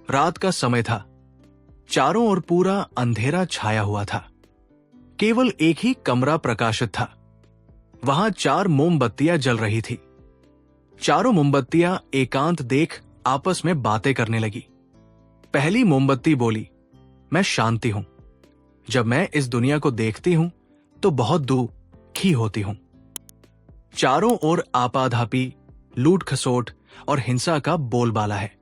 रात का समय था। चारों ओर पूरा अंधेरा छाया हुआ था। केवल एक ही कमरा प्रकाशित था। वहां 4 मोमबत्तियां जल रही थी। चारों मोमबत्तियां एकांत देख आपस में बातें करने लगी। पहली मोमबत्ती बोली, मैं शांति हूं। जब मैं इस दुनिया को देखती हूं तो बहुत दुखी होती हूं। चारों ओर आपाधापी, लूट खसोट और हिंसा का बोलबाला है।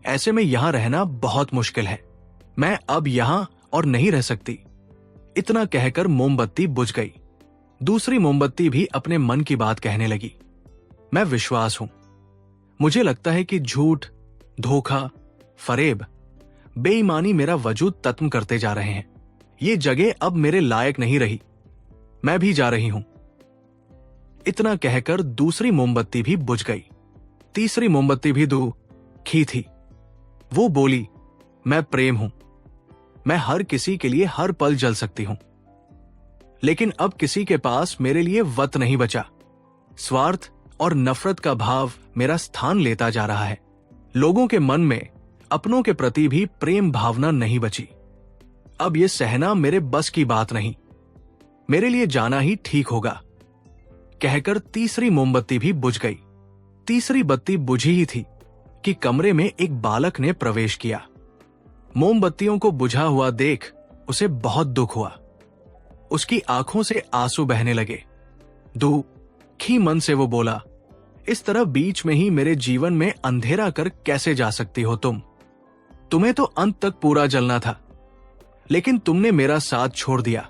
ऐसे में यहां रहना बहुत मुश्किल है। मैं अब यहां और नहीं रह सकती। इतना कहकर मोमबत्ती बुझ गई। दूसरी मोमबत्ती भी अपने मन की बात कहने लगी। मैं विश्वास हूं। मुझे लगता है कि झूठ, धोखा, फरेब, बेईमानी मेरा वजूद खत्म करते जा रहे हैं। ये जगह अब मेरे लायक नहीं रही। मैं भी जा रही हूं। इतना कहकर दूसरी मोमबत्ती भी बुझ गई। तीसरी मोमबत्ती भी दुखी थी। वो बोली, मैं प्रेम हूं। मैं हर किसी के लिए हर पल जल सकती हूं। लेकिन अब किसी के पास मेरे लिए वक्त नहीं बचा। स्वार्थ और नफरत का भाव मेरा स्थान लेता जा रहा है। लोगों के मन में अपनों के प्रति भी प्रेम भावना नहीं बची। अब यह सहना मेरे बस की बात नहीं। मेरे लिए जाना ही ठीक होगा। कहकर तीसरी मोमबत्ती भी बुझ गई। तीसरी बत्ती बुझी ही थी कि कमरे में एक बालक ने प्रवेश किया। मोमबत्तियों को बुझा हुआ देख उसे बहुत दुख हुआ। उसकी आंखों से आंसू बहने लगे। दुखी मन से वो बोला, इस तरह बीच में ही मेरे जीवन में अंधेरा कर कैसे जा सकती हो तुम? तुम्हें तो अंत तक पूरा जलना था, लेकिन तुमने मेरा साथ छोड़ दिया।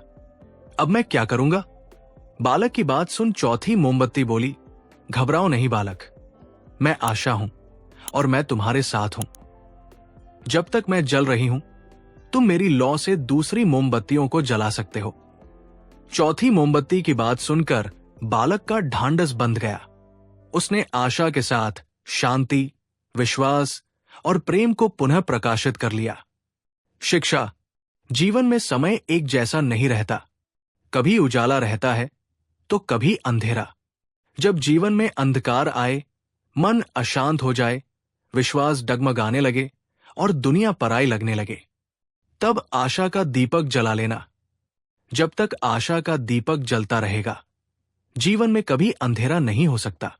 अब मैं क्या करूंगा? बालक की बात सुन चौथी मोमबत्ती बोली, घबराओ नहीं बालक, मैं आशा हूं और मैं तुम्हारे साथ हूं। जब तक मैं जल रही हूं, तुम मेरी लौ से दूसरी मोमबत्तियों को जला सकते हो। चौथी मोमबत्ती की बात सुनकर बालक का ढांढस बंध गया। उसने आशा के साथ शांति, विश्वास और प्रेम को पुनः प्रकाशित कर लिया। शिक्षा, जीवन में समय एक जैसा नहीं रहता। कभी उजाला रहता है तो कभी अंधेरा। जब जीवन में अंधकार आए, मन अशांत हो जाए, विश्वास डगमगाने लगे और दुनिया पराई लगने लगे, तब आशा का दीपक जला लेना। जब तक आशा का दीपक जलता रहेगा, जीवन में कभी अंधेरा नहीं हो सकता।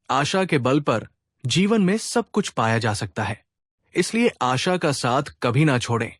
आशा के बल पर जीवन में सब कुछ पाया जा सकता है। इसलिए आशा का साथ कभी ना छोड़ें।